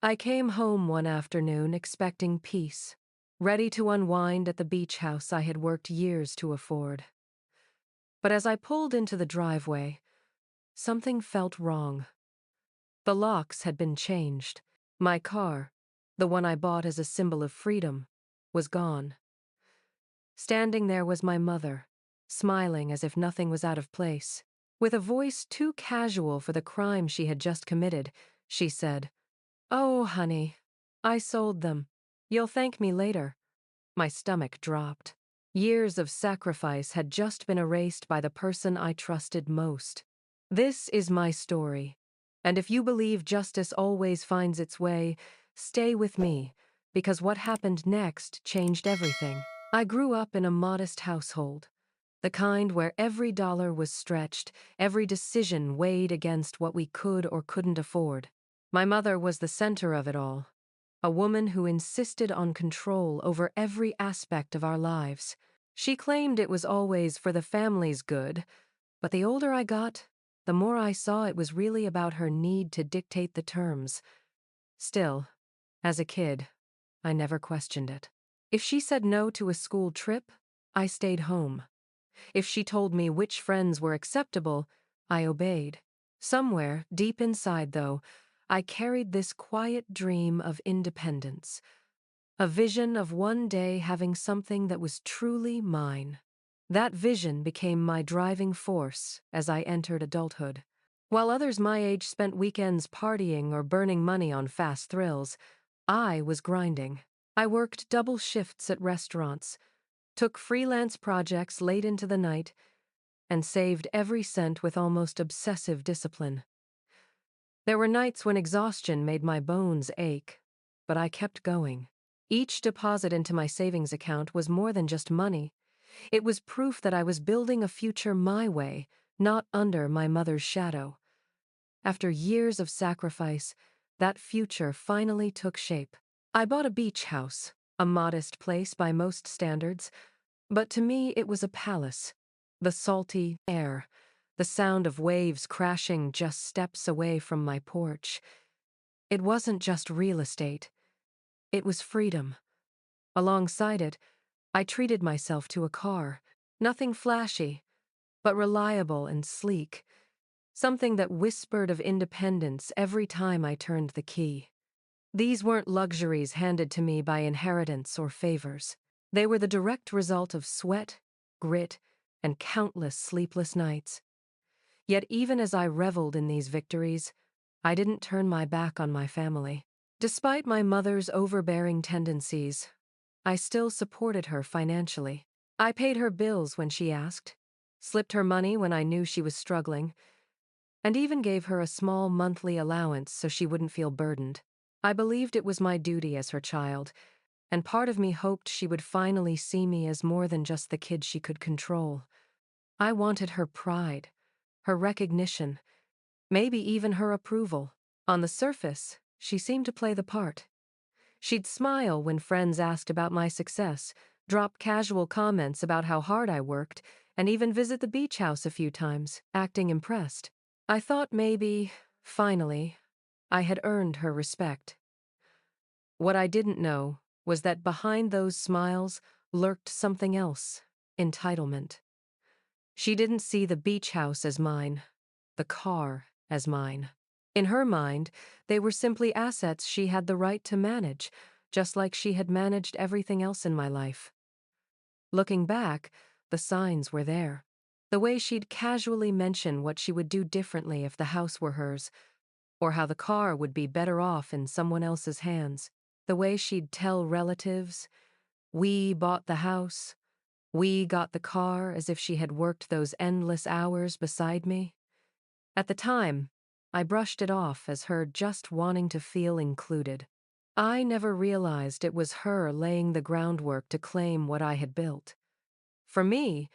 I came home one afternoon expecting peace, ready to unwind at the beach house I had worked years to afford. But as I pulled into the driveway, something felt wrong. The locks had been changed. My car, the one I bought as a symbol of freedom, was gone. Standing there was my mother, smiling as if nothing was out of place. With a voice too casual for the crime she had just committed, she said, "Oh, honey, I sold them. You'll thank me later." My stomach dropped. Years of sacrifice had just been erased by the person I trusted most. This is my story, and if you believe justice always finds its way, stay with me, because what happened next changed everything. I grew up in a modest household, the kind where every dollar was stretched, every decision weighed against what we could or couldn't afford. My mother was the center of it all, a woman who insisted on control over every aspect of our lives. She claimed it was always for the family's good, but the older I got, the more I saw it was really about her need to dictate the terms. Still, as a kid, I never questioned it. If she said no to a school trip, I stayed home. If she told me which friends were acceptable, I obeyed. Somewhere, deep inside, though, I carried this quiet dream of independence, a vision of one day having something that was truly mine. That vision became my driving force as I entered adulthood. While others my age spent weekends partying or burning money on fast thrills, I was grinding. I worked double shifts at restaurants, took freelance projects late into the night, and saved every cent with almost obsessive discipline. There were nights when exhaustion made my bones ache, but I kept going. Each deposit into my savings account was more than just money. It was proof that I was building a future my way, not under my mother's shadow. After years of sacrifice, that future finally took shape. I bought a beach house, a modest place by most standards, but to me it was a palace. The salty air, the sound of waves crashing just steps away from my porch. It wasn't just real estate. It was freedom. Alongside it, I treated myself to a car. Nothing flashy, but reliable and sleek. Something that whispered of independence every time I turned the key. These weren't luxuries handed to me by inheritance or favors. They were the direct result of sweat, grit, and countless sleepless nights. Yet even as I reveled in these victories, I didn't turn my back on my family. Despite my mother's overbearing tendencies, I still supported her financially. I paid her bills when she asked, slipped her money when I knew she was struggling, and even gave her a small monthly allowance so she wouldn't feel burdened. I believed it was my duty as her child, and part of me hoped she would finally see me as more than just the kid she could control. I wanted her pride, her recognition, maybe even her approval. On the surface, she seemed to play the part. She'd smile when friends asked about my success, drop casual comments about how hard I worked, and even visit the beach house a few times, acting impressed. I thought maybe, finally, I had earned her respect. What I didn't know was that behind those smiles lurked something else: entitlement. She didn't see the beach house as mine, the car as mine. In her mind, they were simply assets she had the right to manage, just like she had managed everything else in my life. Looking back, the signs were there. The way she'd casually mention what she would do differently if the house were hers, or how the car would be better off in someone else's hands. The way she'd tell relatives, "We bought the house, we got the car," as if she had worked those endless hours beside me. At the time, I brushed it off as her just wanting to feel included. I never realized it was her laying the groundwork to claim what I had built. For me,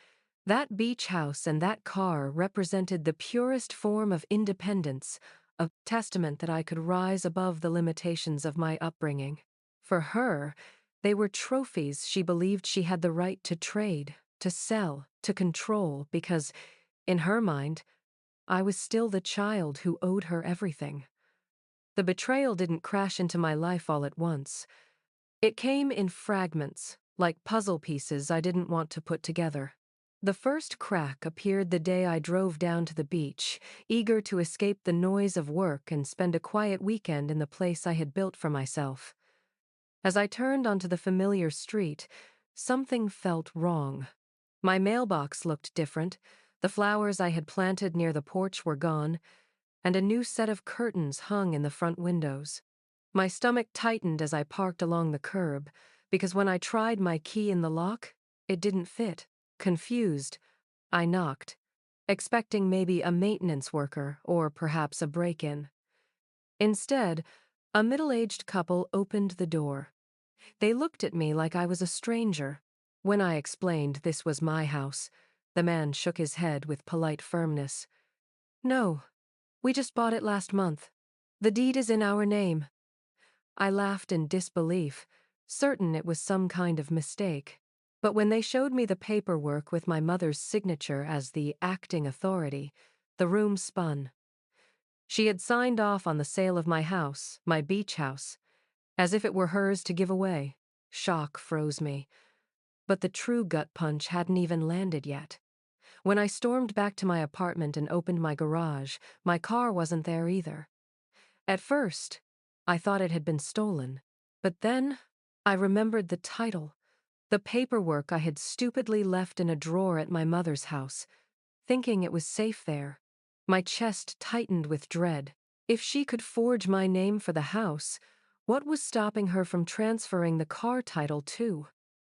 that beach house and that car represented the purest form of independence, a testament that I could rise above the limitations of my upbringing. For her, they were trophies she believed she had the right to trade, to sell, to control, because, in her mind, I was still the child who owed her everything. The betrayal didn't crash into my life all at once. It came in fragments, like puzzle pieces I didn't want to put together. The first crack appeared the day I drove down to the beach, eager to escape the noise of work and spend a quiet weekend in the place I had built for myself. As I turned onto the familiar street, something felt wrong. My mailbox looked different, the flowers I had planted near the porch were gone, and a new set of curtains hung in the front windows. My stomach tightened as I parked along the curb, because when I tried my key in the lock, it didn't fit. Confused, I knocked, expecting maybe a maintenance worker or perhaps a break-in. Instead, a middle-aged couple opened the door. They looked at me like I was a stranger. When I explained this was my house, the man shook his head with polite firmness. "No, we just bought it last month. The deed is in our name." I laughed in disbelief, certain it was some kind of mistake. But when they showed me the paperwork with my mother's signature as the acting authority, the room spun. She had signed off on the sale of my house, my beach house, as if it were hers to give away. Shock froze me. But the true gut punch hadn't even landed yet. When I stormed back to my apartment and opened my garage, my car wasn't there either. At first, I thought it had been stolen. But then, I remembered the title, the paperwork I had stupidly left in a drawer at my mother's house, thinking it was safe there. My chest tightened with dread. If she could forge my name for the house, what was stopping her from transferring the car title too?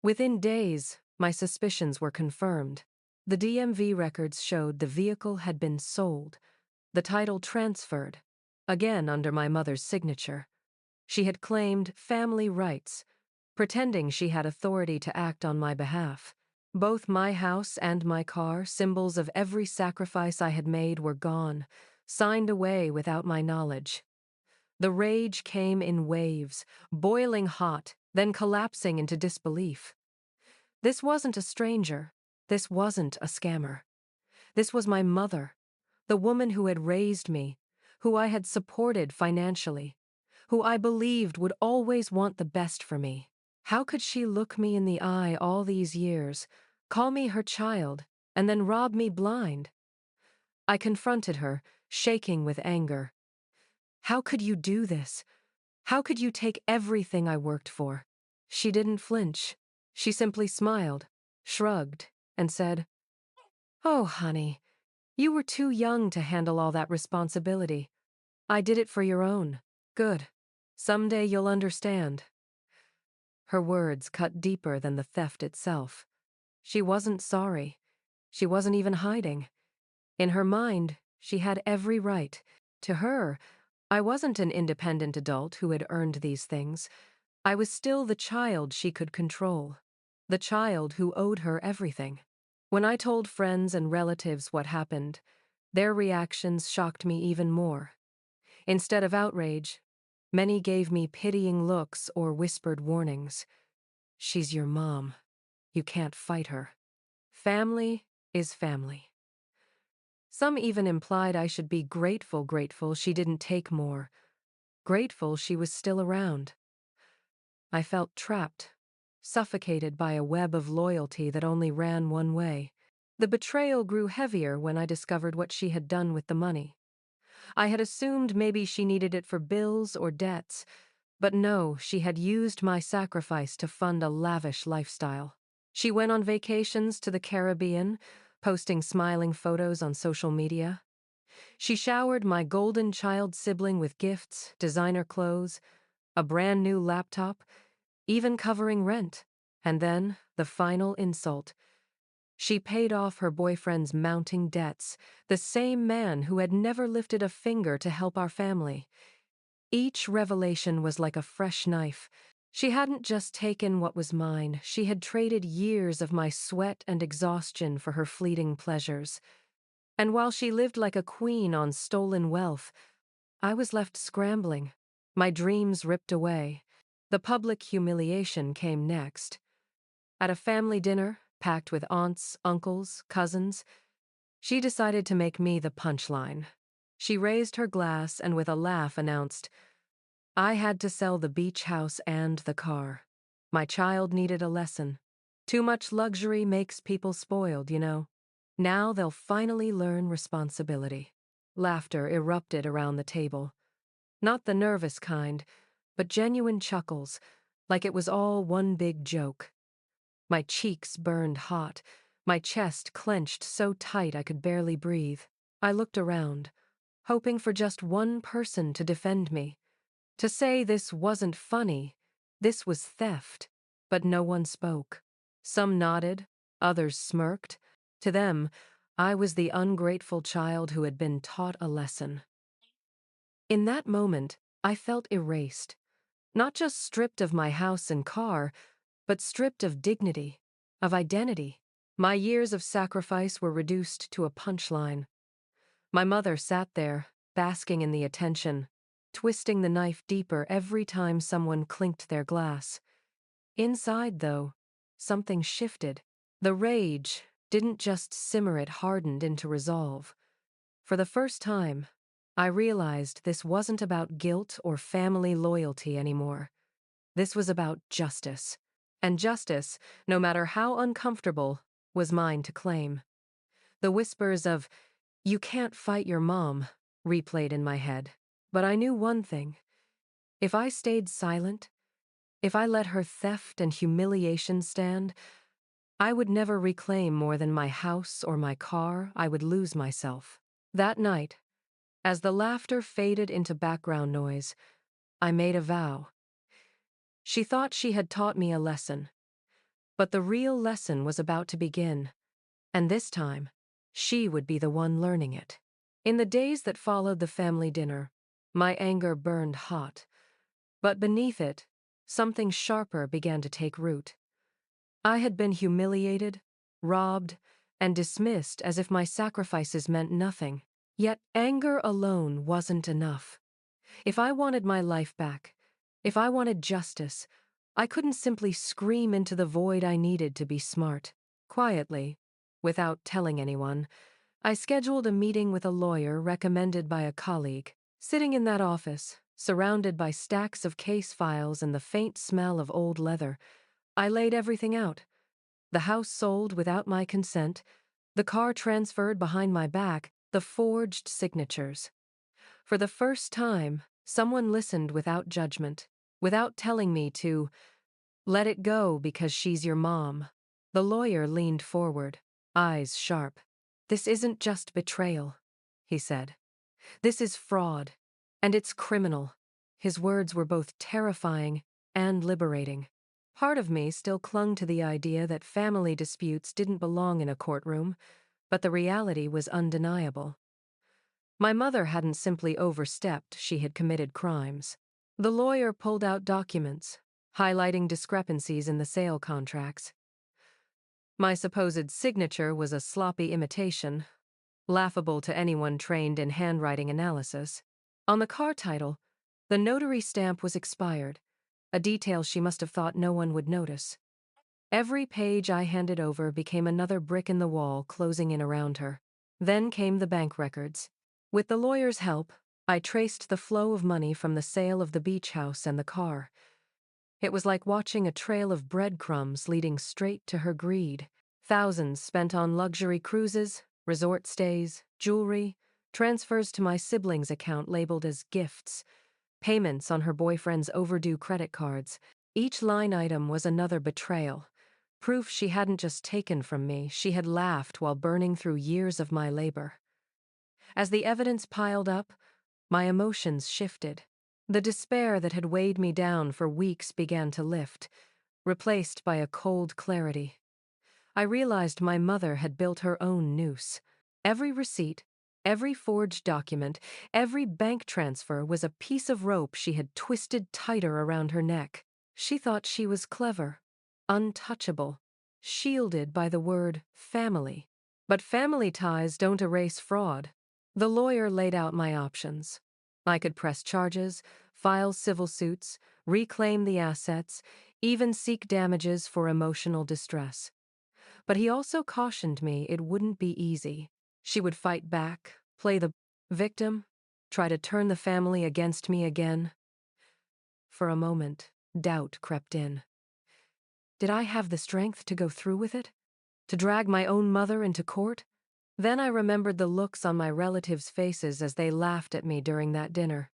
Within days, my suspicions were confirmed. The DMV records showed the vehicle had been sold, the title transferred, again under my mother's signature. She had claimed family rights, pretending she had authority to act on my behalf. Both my house and my car, symbols of every sacrifice I had made, were gone, signed away without my knowledge. The rage came in waves, boiling hot, then collapsing into disbelief. This wasn't a stranger. This wasn't a scammer. This was my mother, the woman who had raised me, who I had supported financially, who I believed would always want the best for me. How could she look me in the eye all these years, call me her child, and then rob me blind? I confronted her, shaking with anger. "How could you do this? How could you take everything I worked for?" She didn't flinch. She simply smiled, shrugged, and said, "Oh, honey, you were too young to handle all that responsibility. I did it for your own. Good. Someday you'll understand." Her words cut deeper than the theft itself. She wasn't sorry. She wasn't even hiding. In her mind, she had every right. To her, I wasn't an independent adult who had earned these things. I was still the child she could control, the child who owed her everything. When I told friends and relatives what happened, their reactions shocked me even more. Instead of outrage, many gave me pitying looks or whispered warnings. "She's your mom. You can't fight her. Family is family." Some even implied I should be grateful she didn't take more, grateful she was still around. I felt trapped, suffocated by a web of loyalty that only ran one way. The betrayal grew heavier when I discovered what she had done with the money. I had assumed maybe she needed it for bills or debts, but no, she had used my sacrifice to fund a lavish lifestyle. She went on vacations to the Caribbean, posting smiling photos on social media. She showered my golden child sibling with gifts, designer clothes, a brand new laptop, even covering rent. And then, the final insult. She paid off her boyfriend's mounting debts, the same man who had never lifted a finger to help our family. Each revelation was like a fresh knife. She hadn't just taken what was mine, she had traded years of my sweat and exhaustion for her fleeting pleasures. And while she lived like a queen on stolen wealth, I was left scrambling, my dreams ripped away. The public humiliation came next. At a family dinner, packed with aunts, uncles, cousins, she decided to make me the punchline. She raised her glass and with a laugh announced, I had to sell the beach house and the car. My child needed a lesson. Too much luxury makes people spoiled, you know. Now they'll finally learn responsibility. Laughter erupted around the table. Not the nervous kind, but genuine chuckles, like it was all one big joke. My cheeks burned hot, my chest clenched so tight I could barely breathe. I looked around, hoping for just one person to defend me, to say this wasn't funny, this was theft. But no one spoke. Some nodded, others smirked. To them, I was the ungrateful child who had been taught a lesson. In that moment, I felt erased. Not just stripped of my house and car, but stripped of dignity, of identity. My years of sacrifice were reduced to a punchline. My mother sat there, basking in the attention, twisting the knife deeper every time someone clinked their glass. Inside, though, something shifted. The rage didn't just simmer, it hardened into resolve. For the first time, I realized this wasn't about guilt or family loyalty anymore. This was about justice. And justice, no matter how uncomfortable, was mine to claim. The whispers of, "You can't fight your mom," replayed in my head. But I knew one thing. If I stayed silent, if I let her theft and humiliation stand, I would never reclaim more than my house or my car. I would lose myself. That night, as the laughter faded into background noise, I made a vow. She thought she had taught me a lesson, but the real lesson was about to begin, and this time, she would be the one learning it. In the days that followed the family dinner, my anger burned hot, but beneath it, something sharper began to take root. I had been humiliated, robbed, and dismissed as if my sacrifices meant nothing. Yet anger alone wasn't enough. If I wanted my life back, if I wanted justice, I couldn't simply scream into the void. I needed to be smart. Quietly, without telling anyone, I scheduled a meeting with a lawyer recommended by a colleague. Sitting in that office, surrounded by stacks of case files and the faint smell of old leather, I laid everything out. The house sold without my consent, the car transferred behind my back, the forged signatures. For the first time, someone listened without judgment, without telling me to let it go because she's your mom. The lawyer leaned forward, eyes sharp. "This isn't just betrayal," he said. "This is fraud, and it's criminal." His words were both terrifying and liberating. Part of me still clung to the idea that family disputes didn't belong in a courtroom, but the reality was undeniable. My mother hadn't simply overstepped, she had committed crimes. The lawyer pulled out documents, highlighting discrepancies in the sale contracts. My supposed signature was a sloppy imitation, laughable to anyone trained in handwriting analysis. On the car title, the notary stamp was expired, a detail she must have thought no one would notice. Every page I handed over became another brick in the wall closing in around her. Then came the bank records. With the lawyer's help, I traced the flow of money from the sale of the beach house and the car. It was like watching a trail of breadcrumbs leading straight to her greed. Thousands spent on luxury cruises, resort stays, jewelry, transfers to my siblings' account labeled as gifts, payments on her boyfriend's overdue credit cards. Each line item was another betrayal. Proof she hadn't just taken from me, she had laughed while burning through years of my labor. As the evidence piled up, my emotions shifted. The despair that had weighed me down for weeks began to lift, replaced by a cold clarity. I realized my mother had built her own noose. Every receipt, every forged document, every bank transfer was a piece of rope she had twisted tighter around her neck. She thought she was clever, untouchable, shielded by the word family. But family ties don't erase fraud. The lawyer laid out my options. I could press charges, file civil suits, reclaim the assets, even seek damages for emotional distress. But he also cautioned me it wouldn't be easy. She would fight back, play the victim, try to turn the family against me again. for a moment, doubt crept in. Did I have the strength to go through with it? To drag my own mother into court? Then I remembered the looks on my relatives' faces as they laughed at me during that dinner.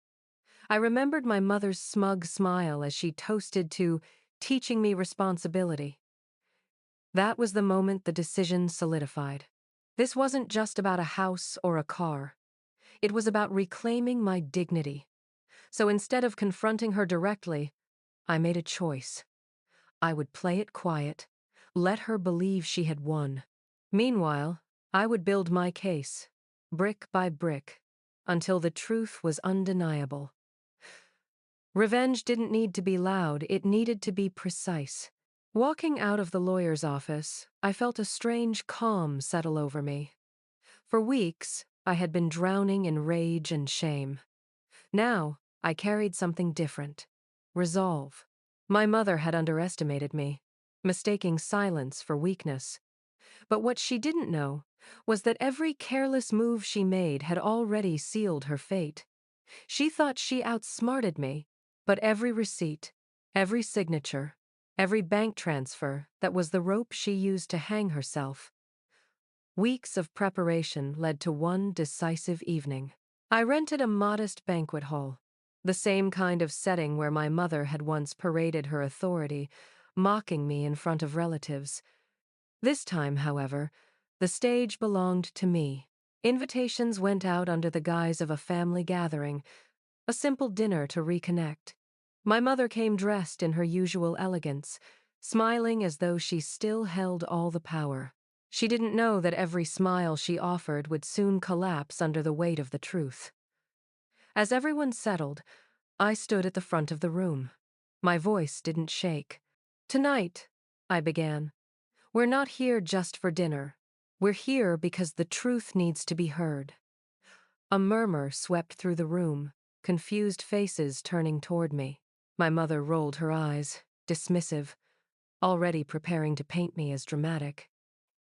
I remembered my mother's smug smile as she toasted to teaching me responsibility. That was the moment the decision solidified. This wasn't just about a house or a car. It was about reclaiming my dignity. So instead of confronting her directly, I made a choice. I would play it quiet, let her believe she had won. Meanwhile, I would build my case, brick by brick, until the truth was undeniable. Revenge didn't need to be loud, it needed to be precise. Walking out of the lawyer's office, I felt a strange calm settle over me. For weeks, I had been drowning in rage and shame. Now, I carried something different. Resolve. My mother had underestimated me, mistaking silence for weakness. But what she didn't know was that every careless move she made had already sealed her fate. She thought she outsmarted me, but every receipt, every signature, every bank transfer, that was the rope she used to hang herself. Weeks of preparation led to one decisive evening. I rented a modest banquet hall, the same kind of setting where my mother had once paraded her authority, mocking me in front of relatives. This time, however, the stage belonged to me. Invitations went out under the guise of a family gathering, a simple dinner to reconnect. My mother came dressed in her usual elegance, smiling as though she still held all the power. She didn't know that every smile she offered would soon collapse under the weight of the truth. As everyone settled, I stood at the front of the room. My voice didn't shake. "Tonight," I began, "we're not here just for dinner. We're here because the truth needs to be heard." A murmur swept through the room, confused faces turning toward me. My mother rolled her eyes, dismissive, already preparing to paint me as dramatic.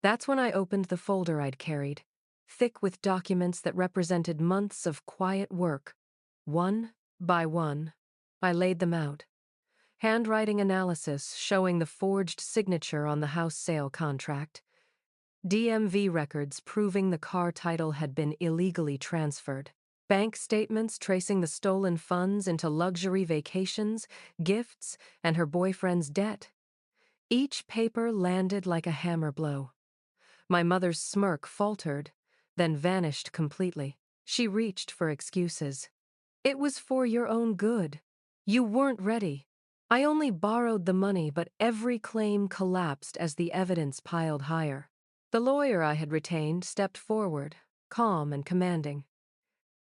That's when I opened the folder I'd carried, thick with documents that represented months of quiet work. One by one, I laid them out. Handwriting analysis showing the forged signature on the house sale contract. DMV records proving the car title had been illegally transferred. Bank statements tracing the stolen funds into luxury vacations, gifts, and her boyfriend's debt. Each paper landed like a hammer blow. My mother's smirk faltered, then vanished completely. She reached for excuses. "It was for your own good. You weren't ready. I only borrowed the money, but every claim collapsed as the evidence piled higher." The lawyer I had retained stepped forward, calm and commanding.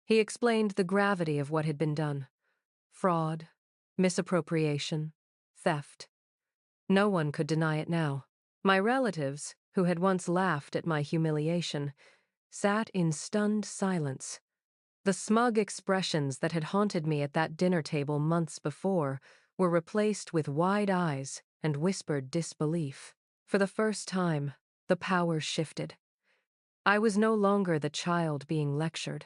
He explained the gravity of what had been done. Fraud, misappropriation, theft. No one could deny it now. My relatives, who had once laughed at my humiliation, sat in stunned silence. The smug expressions that had haunted me at that dinner table months before were replaced with wide eyes and whispered disbelief. For the first time, the power shifted. I was no longer the child being lectured.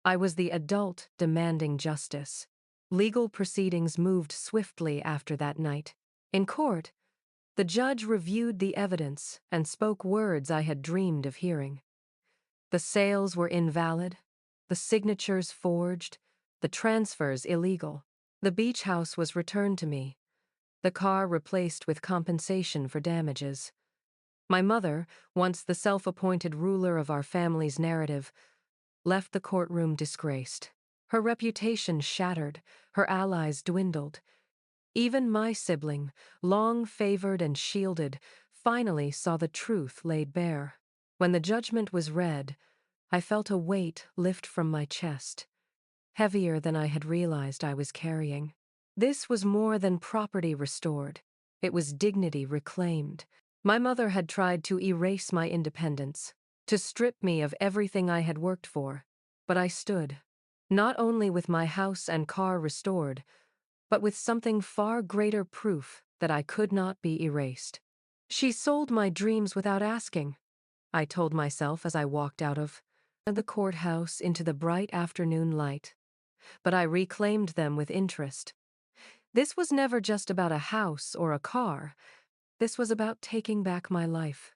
I was the adult demanding justice. Legal proceedings moved swiftly after that night. In court, the judge reviewed the evidence and spoke words I had dreamed of hearing. The sales were invalid, the signatures forged, the transfers illegal. The beach house was returned to me, the car replaced with compensation for damages. My mother, once the self-appointed ruler of our family's narrative, left the courtroom disgraced. Her reputation shattered, her allies dwindled. Even my sibling, long favored and shielded, finally saw the truth laid bare. When the judgment was read, I felt a weight lift from my chest, heavier than I had realized I was carrying. This was more than property restored. It was dignity reclaimed. My mother had tried to erase my independence, to strip me of everything I had worked for, but I stood, not only with my house and car restored, but with something far greater proof that I could not be erased. "She sold my dreams without asking," I told myself as I walked out of the courthouse into the bright afternoon light. But I reclaimed them with interest. This was never just about a house or a car. This was about taking back my life.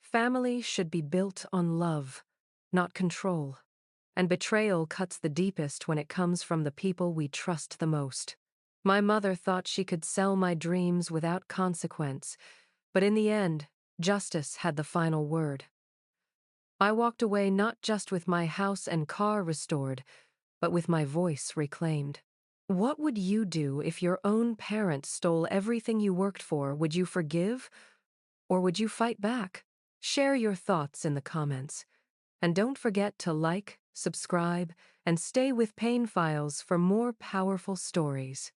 Family should be built on love, not control. And betrayal cuts the deepest when it comes from the people we trust the most. My mother thought she could sell my dreams without consequence, but in the end, justice had the final word. I walked away not just with my house and car restored, but with my voice reclaimed. What would you do if your own parents stole everything you worked for? Would you forgive, or would you fight back? Share your thoughts in the comments. And don't forget to like, subscribe, and stay with Pain Files for more powerful stories.